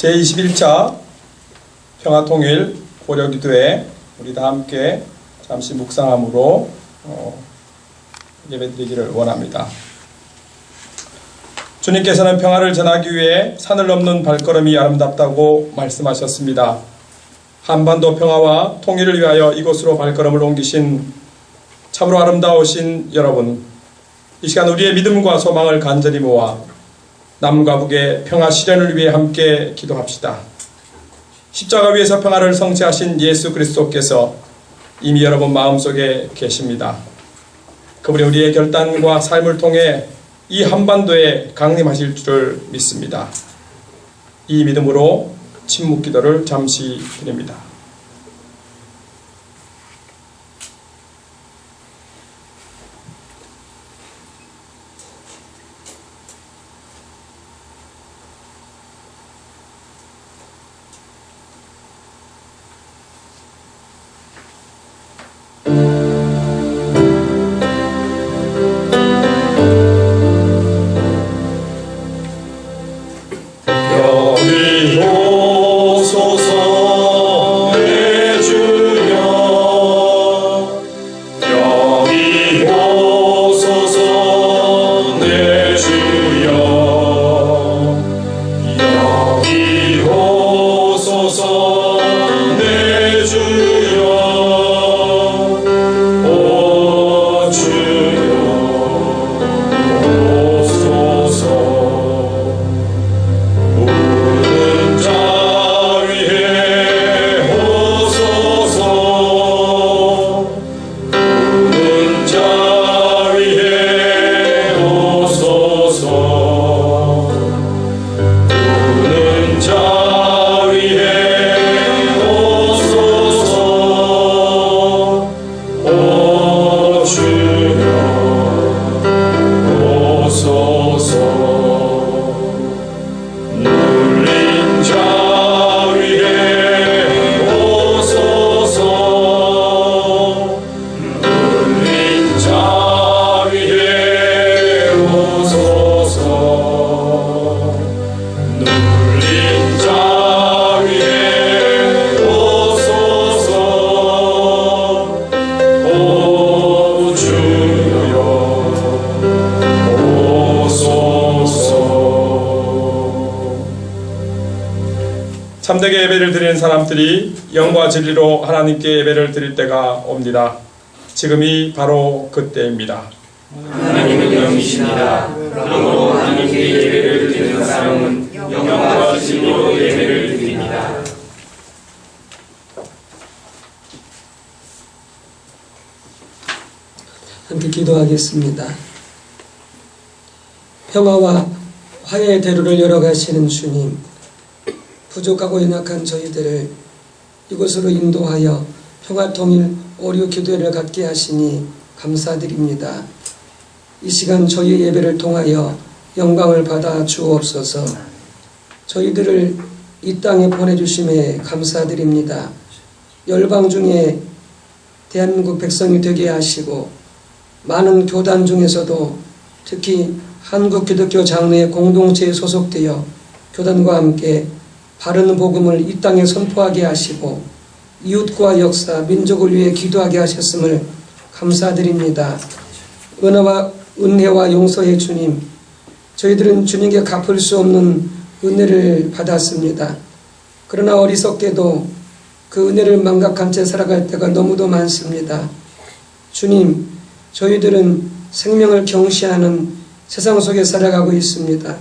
제21차 평화통일 고려기도회 우리 다 함께 잠시 묵상함으로 예배드리기를 원합니다. 주님께서는 평화를 전하기 위해 산을 넘는 발걸음이 아름답다고 말씀하셨습니다. 한반도 평화와 통일을 위하여 이곳으로 발걸음을 옮기신 참으로 아름다우신 여러분, 이 시간 우리의 믿음과 소망을 간절히 모아 남과 북의 평화 실현을 위해 함께 기도합시다. 십자가 위에서 평화를 성취하신 예수 그리스도께서 이미 여러분 마음속에 계십니다. 그분이 우리의 결단과 삶을 통해 이 한반도에 강림하실 줄을 믿습니다. 이 믿음으로 침묵 기도를 잠시 드립니다. 참되게 예배를 드리는 사람들이 영과 진리로 하나님께 예배를 드릴 때가 옵니다. 지금이 바로 그때입니다. 하나님은 영이십니다. 그러므로 하나님께 예배를 드리는 사람은 영과 진리로 예배를 드립니다. 함께 기도하겠습니다. 평화와 화해의 대로를 열어가시는 주님, 부족하고 연약한 저희들을 이곳으로 인도하여 평화통일 오류 기도회를 갖게 하시니 감사드립니다. 이 시간 저희 예배를 통하여 영광을 받아 주옵소서. 저희들을 이 땅에 보내주심에 감사드립니다. 열방 중에 대한민국 백성이 되게 하시고 많은 교단 중에서도 특히 한국기독교 장로의 공동체에 소속되어 교단과 함께 바른 복음을 이 땅에 선포하게 하시고 이웃과 역사, 민족을 위해 기도하게 하셨음을 감사드립니다. 은혜와 용서의 주님, 저희들은 주님께 갚을 수 없는 은혜를 받았습니다. 그러나 어리석게도 그 은혜를 망각한 채 살아갈 때가 너무도 많습니다. 주님, 저희들은 생명을 경시하는 세상 속에 살아가고 있습니다.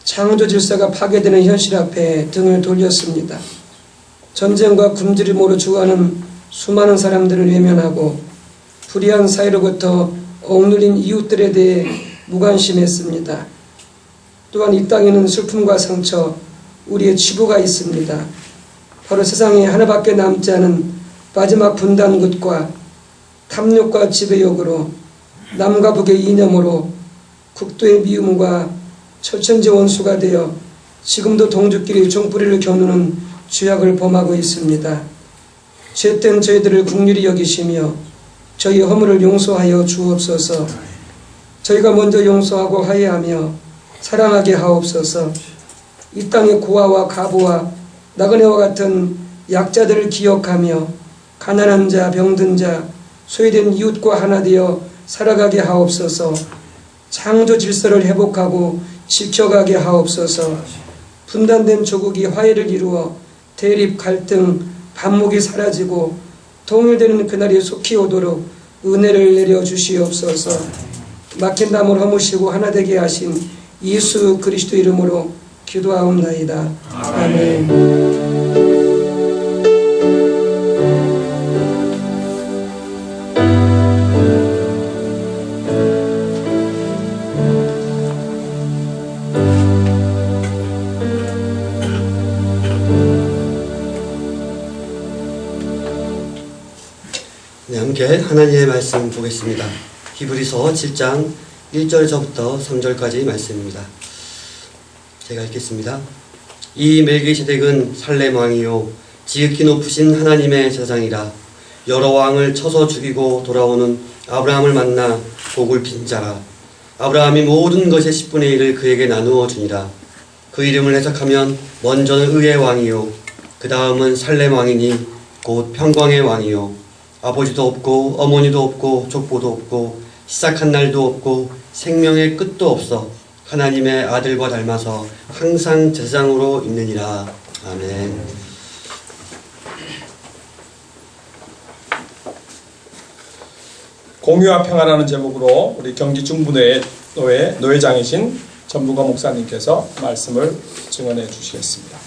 창조 질서가 파괴되는 현실 앞에 등을 돌렸습니다. 전쟁과 굶주림으로 죽어가는 수많은 사람들을 외면하고 불의한 사회로부터 억눌린 이웃들에 대해 무관심했습니다. 또한 이 땅에는 슬픔과 상처, 우리의 치부가 있습니다. 바로 세상에 하나밖에 남지 않은 마지막 분단굿과 탐욕과 지배욕으로 남과 북의 이념으로 국도의 미움과 철천지 원수가 되어 지금도 동족끼리 종뿌리를 겨누는 죄악을 범하고 있습니다. 죄된 저희들을 긍휼히 여기시며 저희 허물을 용서하여 주옵소서. 저희가 먼저 용서하고 화해하며 사랑하게 하옵소서. 이 땅의 고아와 가부와 나그네와 같은 약자들을 기억하며 가난한 자, 병든 자, 소외된 이웃과 하나 되어 살아가게 하옵소서. 창조 질서를 회복하고 지켜가게 하옵소서. 분단된 조국이 화해를 이루어 대립, 갈등, 반목이 사라지고 통일되는 그날이 속히 오도록 은혜를 내려 주시옵소서. 막힌 담을 허무시고 하나 되게 하신 예수 그리스도 이름으로 기도하옵나이다. 아멘. 네, 함께 하나님의 말씀 보겠습니다. 히브리서 7장 1절서부터 3절까지 말씀입니다. 제가 읽겠습니다. 이 멜기세덱은 살렘 왕이요 지극히 높으신 하나님의 제사장이라. 여러 왕을 쳐서 죽이고 돌아오는 아브라함을 만나 복을 빈 자라. 아브라함이 모든 것의 10분의 1을 그에게 나누어 주니라. 그 이름을 해석하면 먼저는 의의 왕이요 그 다음은 살렘 왕이니 곧 평강의 왕이요 아버지도 없고 어머니도 없고 족보도 없고 시작한 날도 없고 생명의 끝도 없어 하나님의 아들과 닮아서 항상 제사장으로 있느니라. 아멘. 공유와 평화라는 제목으로 우리 경기 중부노회 노회장이신 전부거 목사님께서 말씀을 증언해 주시겠습니다.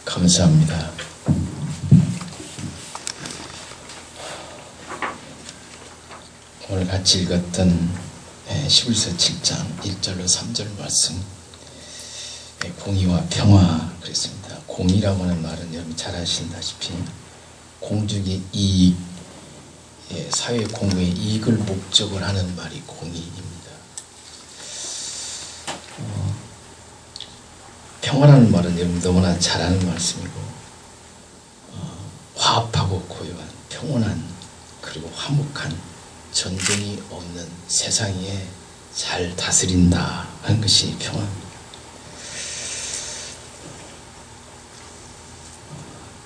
감사합니다. 오늘 같이 읽었던 11서 7장 1절로 3절 말씀, 공의와 평화 그랬습니다. 공의라고 하는 말은 여러분 잘 아시다시피 공적인 이익, 사회 공유의 이익을 목적으로 하는 말이 공의입니다. 평화라는 말은 여러분 너무나 잘 아는 말씀이고, 화합하고 고요한 평온한 그리고 화목한 전쟁이 없는 세상에 잘 다스린다 하는 것이 평화입니다.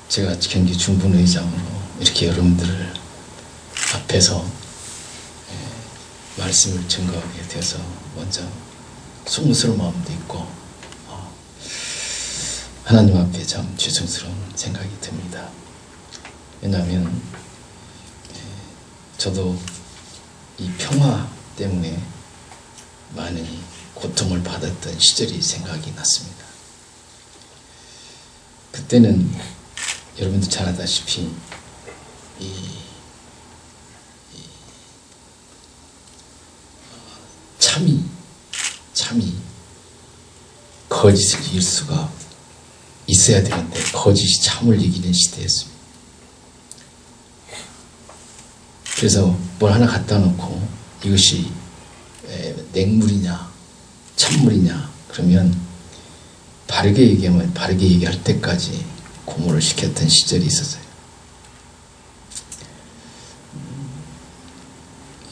제가 경기 중부의장으로 이렇게 여러분들을 앞에서 말씀을 증거하게 돼서 먼저 송구스러운 마음도 있고 하나님 앞에 참 죄송스러운 생각이 듭니다. 왜냐하면 저도 이 평화 때문에 많이 고통을 받았던 시절이 생각이 났습니다. 그때는 여러분도 잘 아다시피 참이 거짓을 이길 수가 있어야 되는데 거짓이 참을 이기는 시대였습니다. 그래서 뭘 하나 갖다 놓고 이것이 냉물이냐 찬물이냐 그러면 바르게 얘기하면 바르게 얘기할 때까지 고문을 시켰던 시절이 있었어요.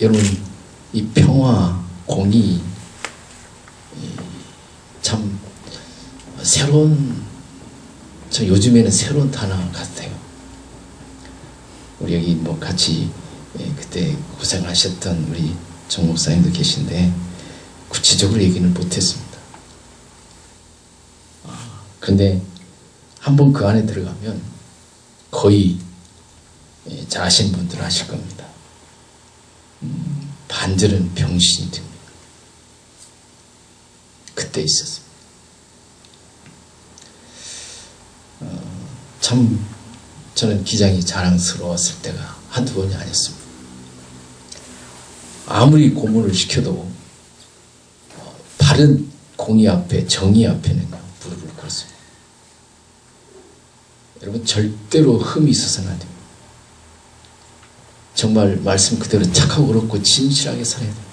여러분 이 평화 공의 참 저 요즘에는 새로운 단어 같아요. 우리 여기 뭐 같이 그때 고생하셨던 우리 정 목사님도 계신데 구체적으로 얘기는 못했습니다. 그런데 한번 그 안에 들어가면 거의 잘 아시는 분들은 아실 겁니다. 반절은 병신이 됩니다. 그때 있었습니다. 참 저는 기장이 자랑스러웠을 때가 한두 번이 아니었습니다. 아무리 고문을 시켜도 바른 공의 앞에 정의 앞에는요 무릎을 꿇습니다. 여러분 절대로 흠이 있어서는 안 됩니다. 정말 말씀 그대로 착하고 그렇고 진실하게 살아야 돼요.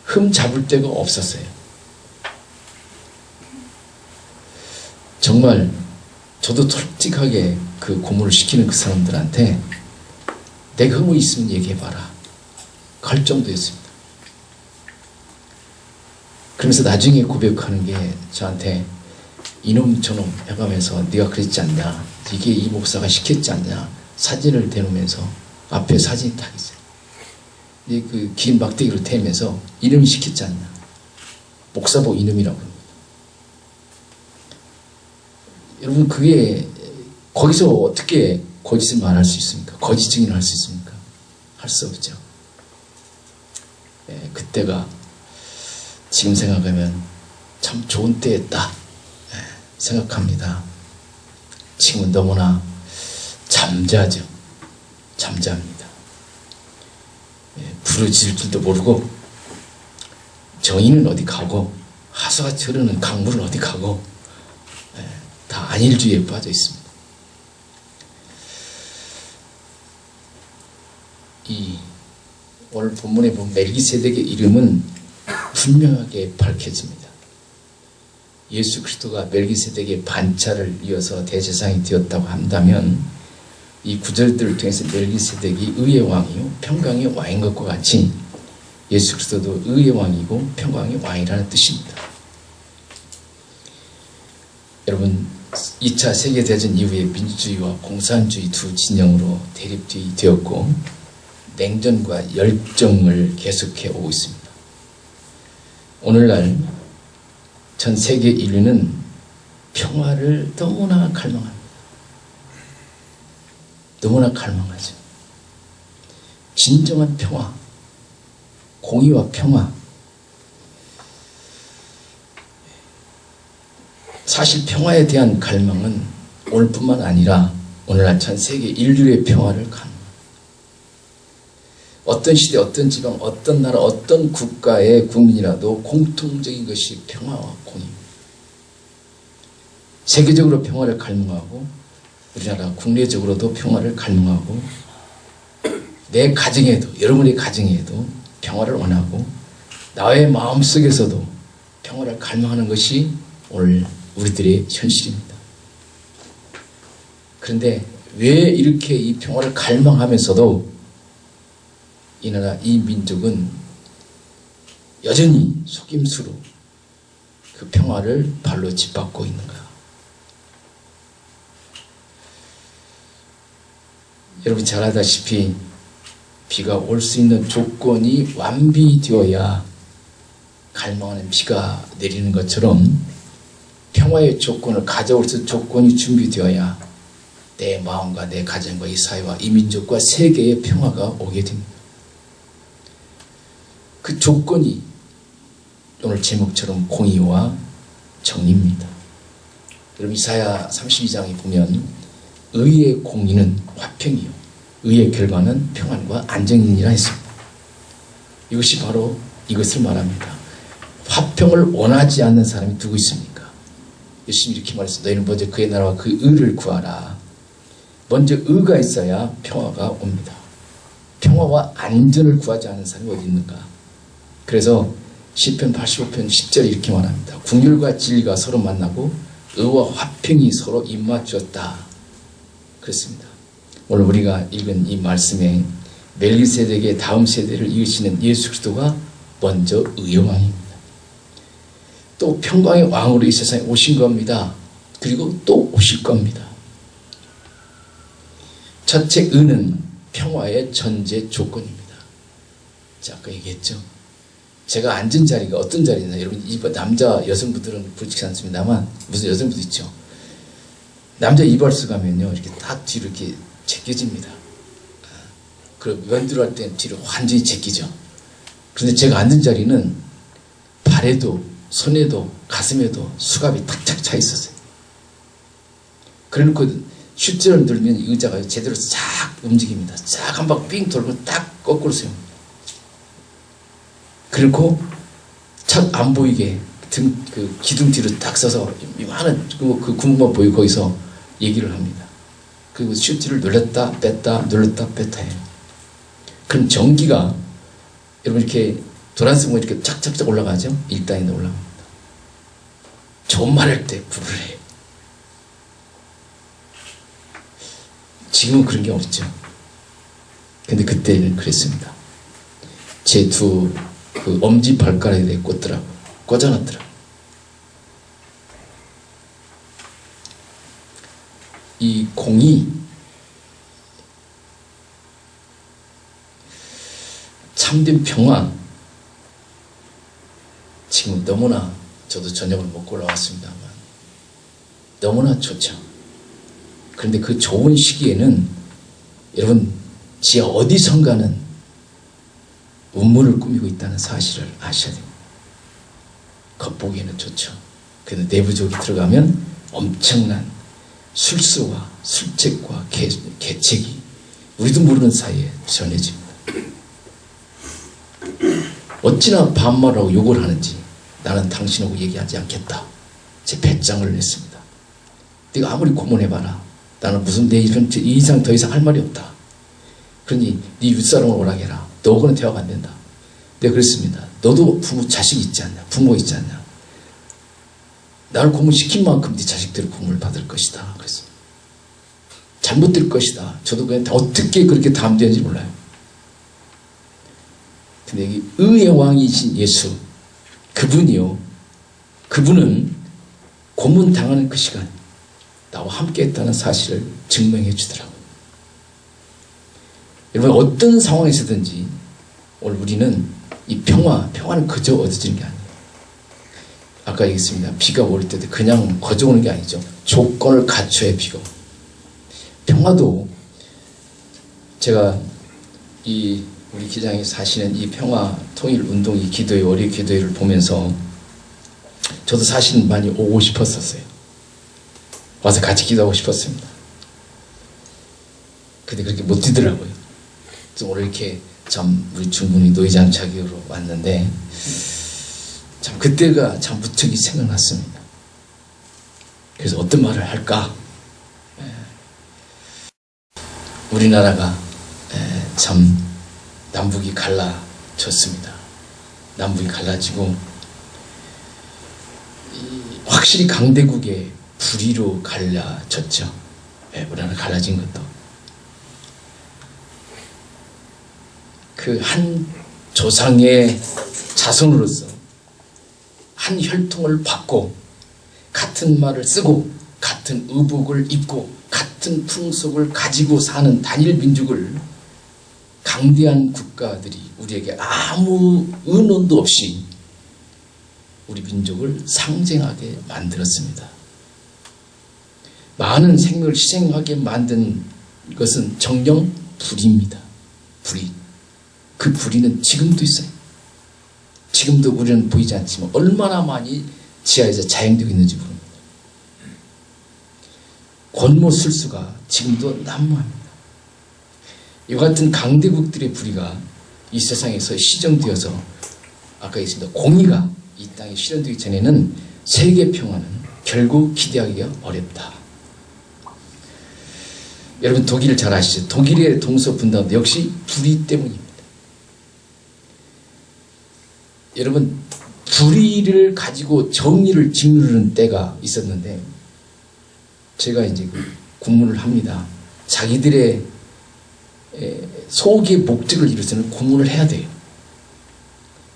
흠 잡을 데가 없었어요. 정말 저도 솔직하게 그 고문을 시키는 그 사람들한테 내가 흠이 있으면 얘기해봐라. 갈 정도였습니다. 그러면서 나중에 고백하는 게 저한테 이놈 저놈 해가면서 네가 그랬지 않냐, 이게 이 목사가 시켰지 않냐, 사진을 대놓으면서 앞에 사진이 딱 있어요. 그 긴 막대기로 태면서 이놈이 시켰지 않냐, 목사 보고 이놈이라고 합니다. 여러분, 그게 거기서 어떻게 거짓을 말할 수 있습니까? 거짓 증인을 할 수 있습니까? 할 수 없죠. 그때가 지금 생각하면 참 좋은 때였다 생각합니다. 지금은 너무나 잠자죠. 잠자합니다. 부르짖을 줄도 모르고, 정인은 어디 가고, 하수같이 흐르는 강물은 어디 가고, 다 안일주의에 빠져 있습니다. 오늘 본문에 보면 멜기세덱의 이름은 분명하게 밝혀집니다. 예수 그리스도가 멜기세덱의 반차를 이어서 대제사장이 되었다고 한다면, 이 구절들을 통해서 멜기세덱이 의의 왕이요 평강의 왕인 것과 같이 예수 그리스도도 의의 왕이고 평강의 왕이라는 뜻입니다. 여러분, 2차 세계대전 이후에 민주주의와 공산주의 두 진영으로 대립되었고, 냉전과 열정을 계속해 오고 있습니다. 오늘날 전 세계 인류는 평화를 너무나 갈망합니다. 너무나 갈망하죠. 진정한 평화, 공의와 평화. 사실 평화에 대한 갈망은 오늘뿐만 아니라 오늘날 전 세계 인류의 평화를 갈망합니다. 어떤 시대, 어떤 지방, 어떤 나라, 어떤 국가의 국민이라도 공통적인 것이 평화와 공의입니다. 세계적으로 평화를 갈망하고, 우리나라 국내적으로도 평화를 갈망하고, 내 가정에도, 여러분의 가정에도 평화를 원하고, 나의 마음속에서도 평화를 갈망하는 것이 오늘 우리들의 현실입니다. 그런데 왜 이렇게 이 평화를 갈망하면서도 이 나라, 이 민족은 여전히 속임수로 그 평화를 발로 짓밟고 있는가? 여러분 잘 알다시피 비가 올 수 있는 조건이 완비되어야 갈망하는 비가 내리는 것처럼, 평화의 조건을 가져올 수 있는 조건이 준비되어야 내 마음과 내 가정과 이 사회와 이 민족과 세계의 평화가 오게 됩니다. 그 조건이 오늘 제목처럼 공의와 정의입니다. 여러분, 이사야 32장에 보면 의의 공의는 화평이요 의의 결과는 평안과 안정이니라 했습니다. 이것이 바로 이것을 말합니다. 화평을 원하지 않는 사람이 누구 있습니까? 예수님이 이렇게 말했어요. 너희는 먼저 그의 나라와 그 의를 구하라. 먼저 의가 있어야 평화가 옵니다. 평화와 안전을 구하지 않는 사람이 어디 있는가? 그래서 시편 85편 10절에 이렇게 말합니다. 긍휼과 진리가 서로 만나고 의와 화평이 서로 입맞추었다. 그렇습니다. 오늘 우리가 읽은 이 말씀에 멜기세덱의 다음 세대를 이으시는 예수 그리스도가 먼저 의의 왕입니다. 또 평강의 왕으로 이 세상에 오신 겁니다. 그리고 또 오실 겁니다. 첫째, 의는 평화의 전제 조건입니다. 자, 아까 얘기했죠. 제가 앉은 자리가 어떤 자리냐, 여러분, 남자 여성분들은 그렇지 않습니다만, 무슨 여성분도 있죠. 남자 이발소 가면요, 이렇게 딱 뒤로 이렇게 제껴집니다. 그리고 면도를 할 때는 뒤로 완전히 제끼죠. 그런데 제가 앉은 자리는 발에도, 손에도, 가슴에도 수갑이 탁탁 차 있었어요. 그래 놓고 슈즈를 들면 의자가 제대로 싹 움직입니다. 싹 한 방 삥 돌고 딱 거꾸로 세웁니다. 그리고 척 안 보이게 그 기둥 뒤로 딱 서서 이만한 그 구멍만 보이고 거기서 얘기를 합니다. 그리고 슈트를 눌렀다 뺐다 눌렀다 뺐다 해요. 그럼 전기가 여러분 이렇게 도란스모 이렇게 착착착 올라가죠? 1단위로 올라갑니다. 좋은 말 할 때 불을 해요. 지금은 그런 게 없죠. 근데 그때는 그랬습니다. 제 두 그 엄지 발가락에 꽂더라고요. 꽂아놨더라고요. 이 공이 참된 평화, 지금 너무나 저도 저녁을 먹고 올라왔습니다만 너무나 좋죠. 그런데 그 좋은 시기에는 여러분 지하 어디선가는 음모를 꾸미고 있다는 사실을 아셔야 됩니다. 겉보기에는 좋죠. 그런데 내부적으로 들어가면 엄청난 술수와 술책과 계책이 우리도 모르는 사이에 전해집니다. 어찌나 반말하고 욕을 하는지 나는 당신하고 얘기하지 않겠다. 제 배짱을 냈습니다. 네가 아무리 고문해봐라. 나는 무슨 내 이상 더 이상 할 말이 없다. 그러니 네 윗사람을 오라게라. 너하고는 대화가 안 된다. 내가 그랬습니다. 너도 부모 자식 있지 않냐? 부모 있지 않냐? 나를 고문시킨 만큼 네 자식들이 고문을 받을 것이다. 그랬습니다. 잘못될 것이다. 저도 그냥 어떻게 그렇게 담대한지 몰라요. 근데 여기 의의 왕이신 예수, 그분이요. 그분은 고문 당하는 그 시간 나와 함께 했다는 사실을 증명해 주더라고요. 여러분 어떤 상황에서든지 오늘 우리는 이 평화는 그저 얻어지는 게 아니에요. 아까 얘기했습니다. 비가 올 때도 그냥 거저 오는 게 아니죠. 조건을 갖춰야 비가 오고. 평화도 제가 이 우리 기장이 사시는 이 평화 통일 운동 이 기도회 월요 기도회를 보면서 저도 사실은 많이 오고 싶었었어요. 와서 같이 기도하고 싶었습니다. 근데 그렇게 못 뛰더라고요. 그래서 오늘 이렇게 참 우리 충분히 노회장차기로 왔는데 참 그때가 참 무척이 생각났습니다. 그래서 어떤 말을 할까? 우리나라가 참 남북이 갈라졌습니다. 남북이 갈라지고 확실히 강대국의 불의로 갈라졌죠. 우리나라 갈라진 것도 그 한 조상의 자손으로서 한 혈통을 받고 같은 말을 쓰고 같은 의복을 입고 같은 풍속을 가지고 사는 단일 민족을 강대한 국가들이 우리에게 아무 의논도 없이 우리 민족을 상징하게 만들었습니다. 많은 생명을 희생하게 만든 것은 정령 불의입니다. 불의. 그 불의는 지금도 있어요. 지금도 우리는 보이지 않지만 얼마나 많이 지하에서 자행되고 있는지 모릅니다. 권모술수가 지금도 난무합니다. 이와 같은 강대국들의 불의가 이 세상에서 시정되어서 아까 얘기했습니다. 공의가 이 땅에 실현되기 전에는 세계 평화는 결국 기대하기가 어렵다. 여러분 독일을 잘 아시죠? 독일의 동서분단도 역시 불의 때문입니다. 여러분 불의를 가지고 정의를 짓누르는 때가 있었는데 제가 이제 고문을 합니다. 자기들의 소기의 목적을 이루서는 고문을 해야 돼요.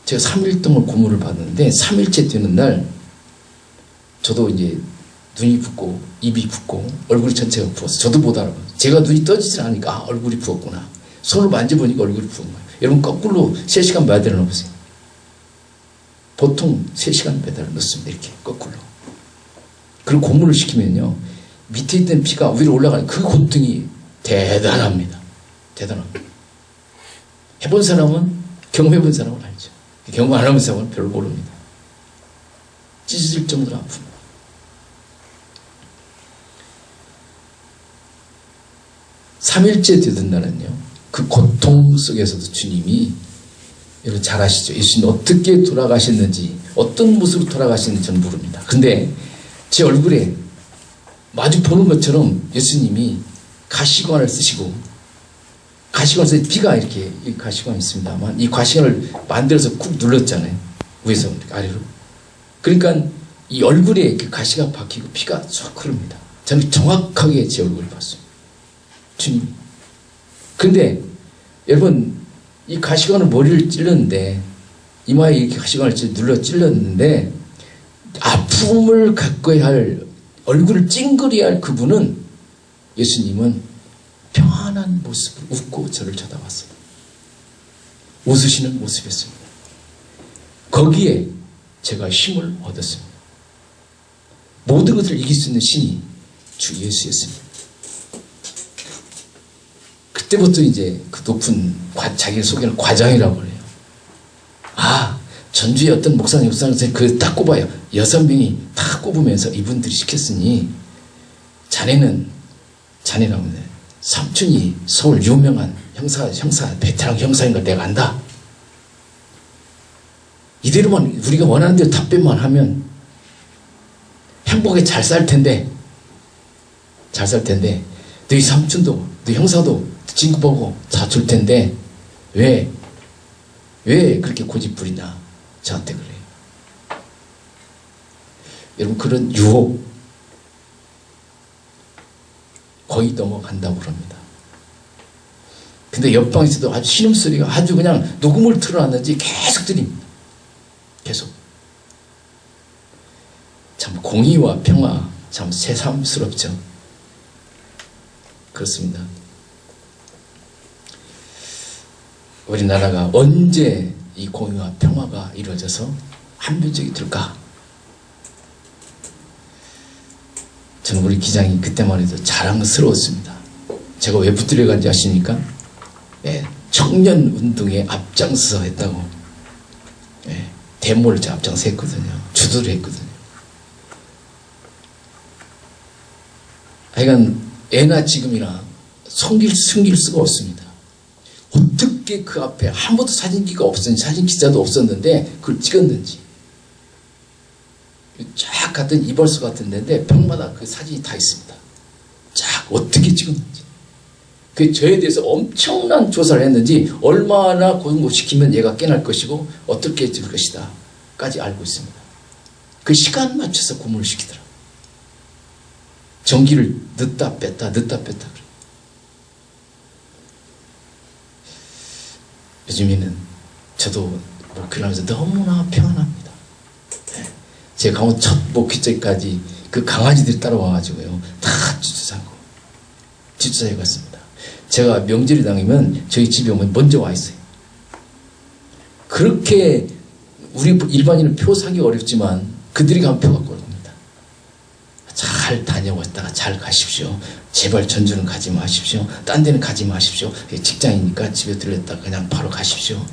제가 3일 동안 고문을 받았는데 3일째 되는 날 저도 이제 눈이 붓고 입이 붓고 얼굴이 전체가 부었어요. 저도 못 알아봐요. 제가 눈이 떠지질 않으니까 얼굴이 부었구나. 손을 만져보니까 얼굴이 부은 거예요. 여러분 거꾸로 3시간 매달아 놓으세요. 보통 3시간 매달아 놓습니다. 이렇게 거꾸로. 그리고 고문을 시키면요. 밑에 있던 피가 위로 올라가는 그 고통이 대단합니다. 대단합니다. 해본 사람은 경험해본 사람은 알죠. 경험 안 해본 사람은 별로 모릅니다. 찢어질 정도로 아픕니다. (3일째) 되던 날은요. 그 고통 속에서도 주님이 여러분 잘 아시죠? 예수님 어떻게 돌아가셨는지 어떤 모습으로 돌아가셨는지 저는 모릅니다. 근데 제 얼굴에 마주 보는 것처럼 예수님이 가시관을 쓰시고 가시관에서 피가 이렇게 가시관이 있습니다만 이 가시관을 만들어서 꾹 눌렀잖아요. 위에서 아래로. 그러니까 이 얼굴에 그 가시가 박히고 피가 쫙 흐릅니다. 저는 정확하게 제 얼굴을 봤어요. 주님. 근데 여러분 이 가시관으로 머리를 찔렀는데, 이마에 이렇게 가시관을 눌러 찔렀는데, 아픔을 겪어야 할, 얼굴을 찡그려야 할 그분은, 예수님은 평안한 모습을 웃고 저를 쳐다봤어요. 웃으시는 모습이었습니다. 거기에 제가 힘을 얻었습니다. 모든 것을 이길 수 있는 신이 주 예수였습니다. 그때부터 이제 그 높은 자기를 소개하는 과장이라고 그래요. 아, 전주의 어떤 목사님, 그 딱 꼽아요. 6명이 다 꼽으면서 이분들이 시켰으니 자네라고 해. 삼촌이 서울 유명한 형사, 베테랑 형사인 걸 내가 안다. 이대로만 우리가 원하는 대로 답변만 하면 행복하게 잘 살 텐데, 너희 삼촌도, 너희 형사도 친구 보고 다 줄 텐데, 왜 그렇게 고집부리냐, 저한테 그래요. 여러분, 그런 유혹, 거의 넘어간다고 그럽니다. 근데 옆방에서도 아주 신음소리가 아주 그냥 녹음을 틀어놨는지 계속 들립니다. 계속. 참 공의와 평화, 참 새삼스럽죠. 그렇습니다. 우리나라가 언제 이 공의와 평화가 이루어져서 한변적이 될까? 저는 우리 기장이 그때만 해도 자랑스러웠습니다. 제가 왜 붙들려간지 아십니까? 청년 운동에 앞장서 했다고. 데모를 앞장서 했거든요. 주도를 했거든요. 하여간 애나 지금이나 숨길 수가 없습니다. 어떻게 그 앞에 아무도 사진기가 없었는지, 사진 기자도 없었는데 그걸 찍었는지. 쫙 갔던 이발소 같은 데인데 벽마다 그 사진이 다 있습니다. 쫙 어떻게 찍었는지. 그 저에 대해서 엄청난 조사를 했는지, 얼마나 공부시키면 얘가 깨날 것이고 어떻게 될 것이다 까지 알고 있습니다. 그 시간 맞춰서 고문을 시키더라고요. 전기를 넣다 뺐다 그래요. 요즘에는 저도 목회를 하면서 너무나 평안합니다. 제가 강원 첫 목회자까지 그 강아지들이 따라와가지고요, 다 주차장에 갔습니다. 제가 명절이 당이면 저희 집에 오면 먼저 와 있어요. 그렇게 우리 일반인은 표 사기 어렵지만 그들이 가면 표 갖고 옵니다. 잘 다녀왔다가 잘 가십시오. 제발 전주는 가지 마십시오. 딴 데는 가지 마십시오. 직장이니까 집에 들렸다가 그냥 바로 가십시오.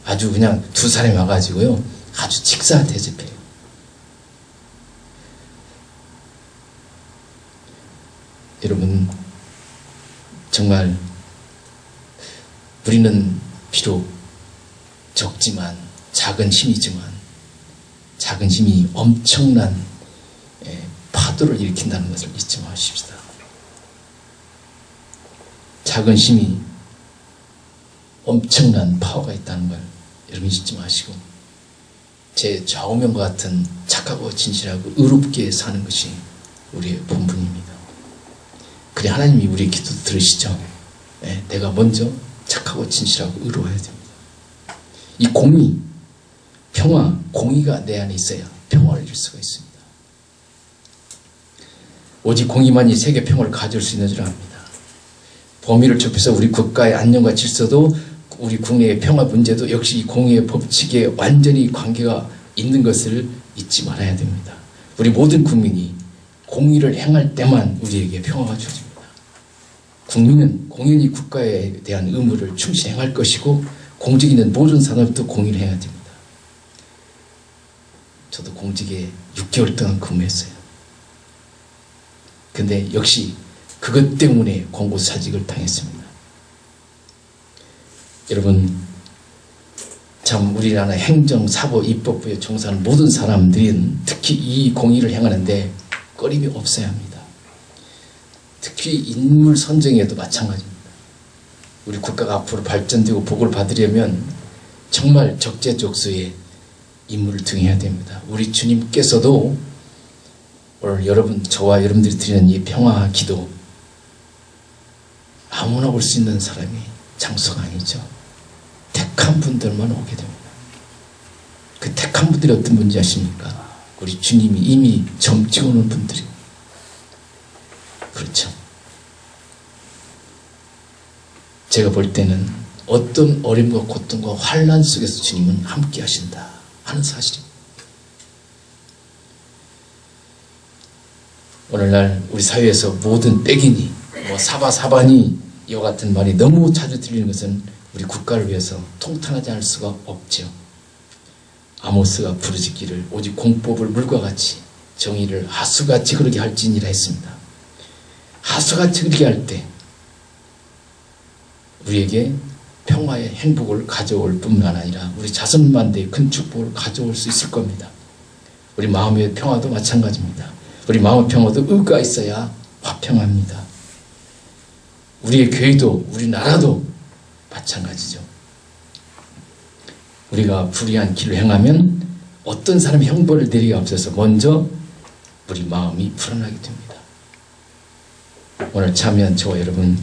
아주 그냥 두 사람이 와가지고요, 아주 직사 대접해요. 여러분, 정말 우리는 비록 적지만, 작은 힘이지만, 작은 힘이 엄청난 파도를 일으킨다는 것을 잊지 마십시다. 작은 힘이 엄청난 파워가 있다는 걸 여러분 잊지 마시고, 제 좌우명과 같은 착하고 진실하고 의롭게 사는 것이 우리의 본분입니다. 그래 하나님이 우리의 기도 들으시죠? 내가 먼저 착하고 진실하고 의로워야 됩니다. 이 공의, 평화, 공의가 내 안에 있어야 평화를 줄 수가 있습니다. 오직 공의만이 세계 평화를 가져올 수 있는 줄 압니다. 범위를 좁혀서 우리 국가의 안녕과 질서도, 우리 국내의 평화 문제도 역시 이 공의의 법칙에 완전히 관계가 있는 것을 잊지 말아야 됩니다. 우리 모든 국민이 공의를 행할 때만 우리에게 평화가 주어집니다. 국민은 공연히 국가에 대한 의무를 충실히 행할 것이고, 공직에 있는 모든 산업도 공의를 해야 됩니다. 저도 공직에 6개월 동안 근무했어요. 근데 역시 그것 때문에 공고사직을 당했습니다. 여러분, 참 우리나라 행정, 사법, 입법부에 종사하는 모든 사람들은 특히 이 공의를 행하는데 꺼림이 없어야 합니다. 특히 인물 선정에도 마찬가지입니다. 우리 국가가 앞으로 발전되고 복을 받으려면 정말 적재적소에 인물을 등해야 됩니다. 우리 주님께서도 오늘 여러분, 저와 여러분들이 드리는 이 평화 기도, 아무나 올 수 있는 사람이 장소가 아니죠. 택한 분들만 오게 됩니다. 그 택한 분들이 어떤 분인지 아십니까? 우리 주님이 이미 점 찍어놓은 분들이. 그렇죠. 제가 볼 때는 어떤 어려움과 고통과 환난 속에서 주님은 함께 하신다 하는 사실입니다. 오늘날 우리 사회에서 모든 백인이 사바사바니 이와 같은 말이 너무 자주 들리는 것은 우리 국가를 위해서 통탄하지 않을 수가 없죠. 아모스가 부르짖기를 오직 공법을 물과 같이 정의를 하수같이 그르게 할지니라 했습니다. 하수같이 그르게 할 때 우리에게 평화의 행복을 가져올 뿐만 아니라 우리 자손만대의 큰 축복을 가져올 수 있을 겁니다. 우리 마음의 평화도 마찬가지입니다. 우리 마음의 평화도 의가 있어야 화평합니다. 우리의 교회도 우리나라도 마찬가지죠. 우리가 불의한 길을 행하면 어떤 사람이 형벌을 내리기 앞서서 먼저 우리 마음이 불안하게 됩니다. 오늘 참여한 저와 여러분,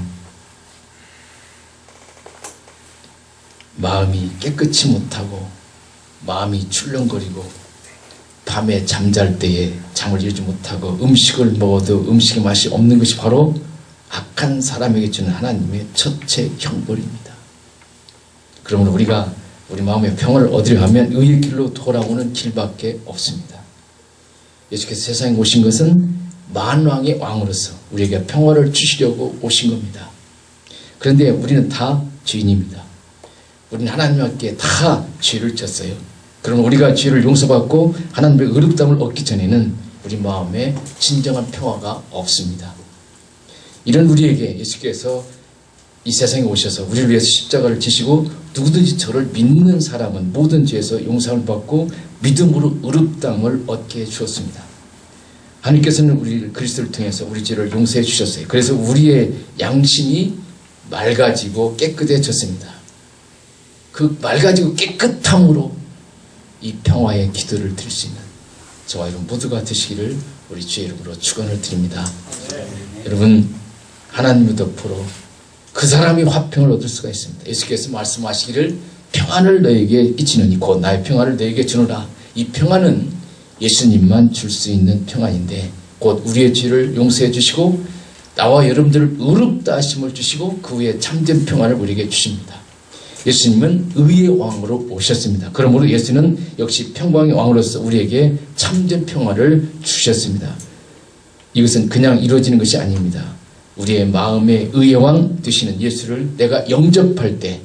마음이 깨끗이 못하고 마음이 출렁거리고 밤에 잠잘 때에 잠을 이루지 못하고 음식을 먹어도 음식의 맛이 없는 것이 바로 악한 사람에게 주는 하나님의 첫째 형벌입니다. 그러므로 우리가 우리 마음의 평화를 얻으려 하면 의의 길로 돌아오는 길밖에 없습니다. 예수께서 세상에 오신 것은 만왕의 왕으로서 우리에게 평화를 주시려고 오신 겁니다. 그런데 우리는 다 죄인입니다. 우리는 하나님께 다 죄를 졌어요. 그럼 우리가 죄를 용서받고 하나님의 의롭다함을 얻기 전에는 우리 마음에 진정한 평화가 없습니다. 이런 우리에게 예수께서 이 세상에 오셔서 우리를 위해서 십자가를 지시고 누구든지 저를 믿는 사람은 모든 죄에서 용서를 받고 믿음으로 의롭다함을 얻게 해주었습니다. 하나님께서는 우리 그리스도를 통해서 우리 죄를 용서해 주셨어요. 그래서 우리의 양심이 맑아지고 깨끗해졌습니다. 그 맑아지고 깨끗함으로 이 평화의 기도를 드릴 수 있는 저와 여러분 모두가 되시기를 우리 주의 이름으로 축원을 드립니다. 여러분, 하나님의 덕으로 그 사람이 화평을 얻을 수가 있습니다. 예수께서 말씀하시기를 평안을 너에게 이치노니 곧 나의 평안을 너에게 주노라. 이 평안은 예수님만 줄 수 있는 평안인데 곧 우리의 죄를 용서해 주시고 나와 여러분들을 의롭다 하심을 주시고 그 후에 참된 평안을 우리에게 주십니다. 예수님은 의의 왕으로 오셨습니다. 그러므로 예수는 역시 평강의 왕으로서 우리에게 참된 평화를 주셨습니다. 이것은 그냥 이루어지는 것이 아닙니다. 우리의 마음의 의의 왕 되시는 예수를 내가 영접할 때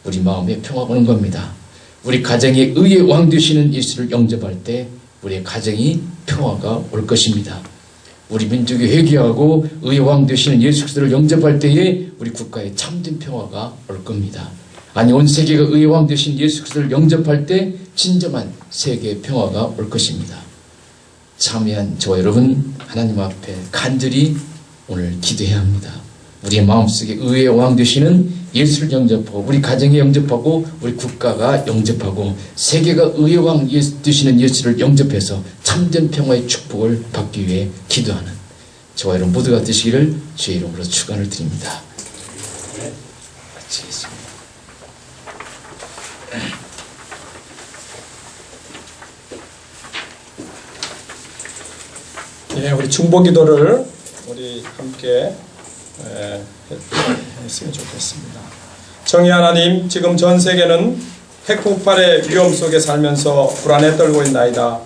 우리 마음에 평화가 오는 겁니다. 우리 가정의 의의 왕 되시는 예수를 영접할 때 우리의 가정이 평화가 올 것입니다. 우리 민족이 회개하고 의의 왕 되시는 예수 그리스도를 영접할 때에 우리 국가에 참된 평화가 올 겁니다. 아니 온 세계가 의의 왕 되신 예수 그리스도를 영접할 때 진정한 세계의 평화가 올 것입니다. 참여한 저와 여러분 하나님 앞에 간절히 오늘 기도해야 합니다. 우리의 마음속에 의의 왕 되시는 예수를 영접하고 우리 가정에 영접하고 우리 국가가 영접하고 세계가 의의 왕 되시는 예수를 영접해서 참된 평화의 축복을 받기 위해 기도하는 저와 여러분 모두가 되시기를 주의 이름으로 축원을 드립니다. 마치겠습니다. 예, 우리 중보기도를 우리 함께 했으면 좋겠습니다. 정의 하나님, 지금 전 세계는 핵 폭발의 위험 속에 살면서 불안에 떨고 있나이다.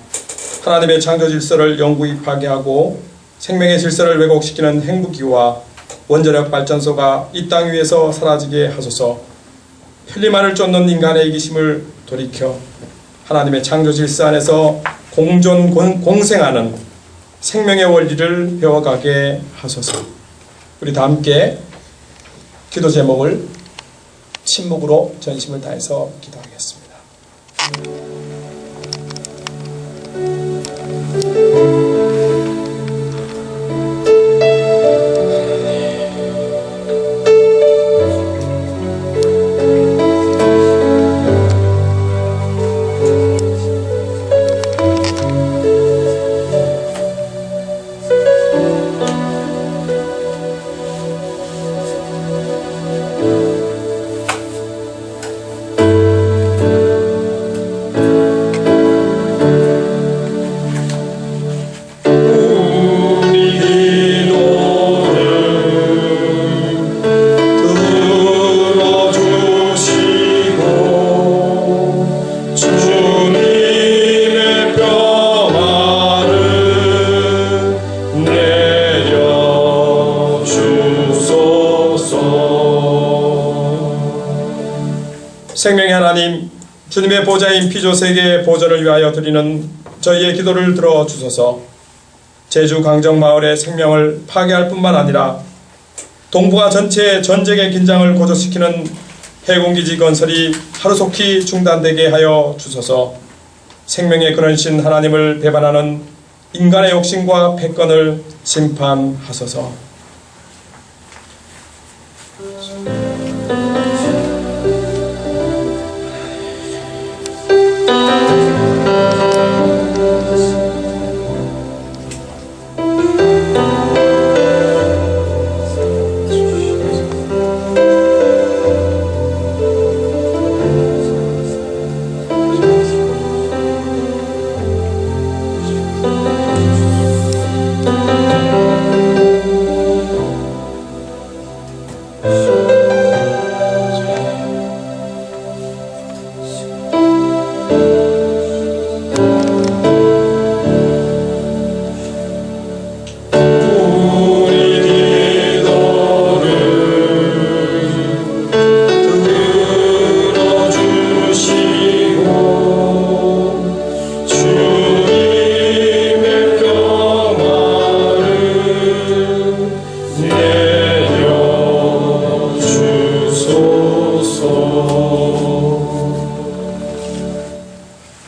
하나님의 창조 질서를 영구히 파괴하고 생명의 질서를 왜곡시키는 핵무기와 원자력 발전소가 이 땅 위에서 사라지게 하소서. 편리만을 쫓는 인간의 이기심을 돌이켜 하나님의 창조 질서 안에서 공존 공생하는 생명의 원리를 배워가게 하소서. 우리 다 함께 기도 제목을 침묵으로 전심을 다해서 기도하겠습니다. 생명의 하나님, 주님의 보좌인 피조 세계의 보존을 위하여 드리는 저희의 기도를 들어주소서. 제주 강정마을의 생명을 파괴할 뿐만 아니라 동북아 전체의 전쟁의 긴장을 고조시키는 해군기지 건설이 하루속히 중단되게 하여 주소서. 생명의 근원이신 하나님을 배반하는 인간의 욕심과 패권을 심판하소서.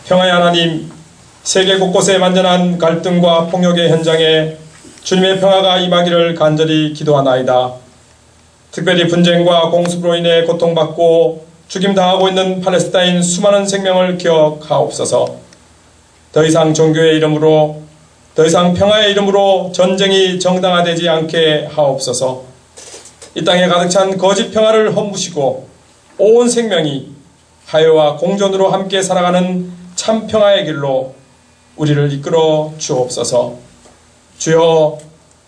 평화의 하나님, 세계 곳곳의 완전한 갈등과 폭력의 현장에 주님의 평화가 임하기를 간절히 기도하나이다. 특별히 분쟁과 공습으로 인해 고통받고 죽임당하고 있는 팔레스타인 수많은 생명을 기억하옵소서. 더 이상 종교의 이름으로, 더 이상 평화의 이름으로 전쟁이 정당화되지 않게 하옵소서. 이 땅에 가득 찬 거짓 평화를 헛무시고 온 생명이 화해와 공존으로 함께 살아가는 참 평화의 길로 우리를 이끌어 주옵소서. 주여,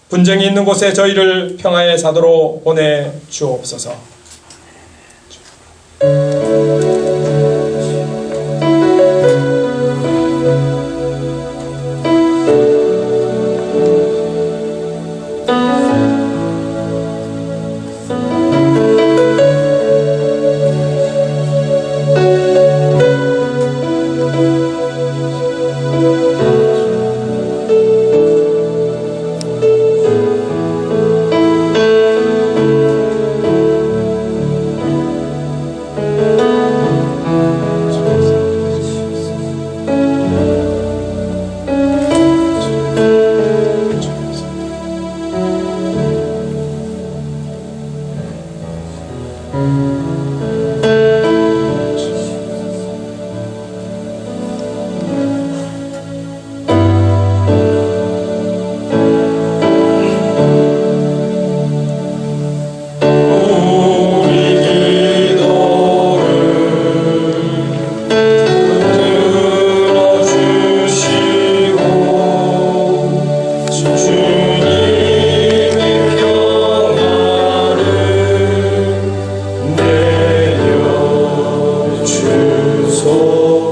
분쟁이 있는 곳에 저희를 평화의 사도로 보내 주옵소서.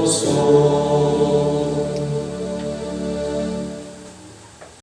주소서.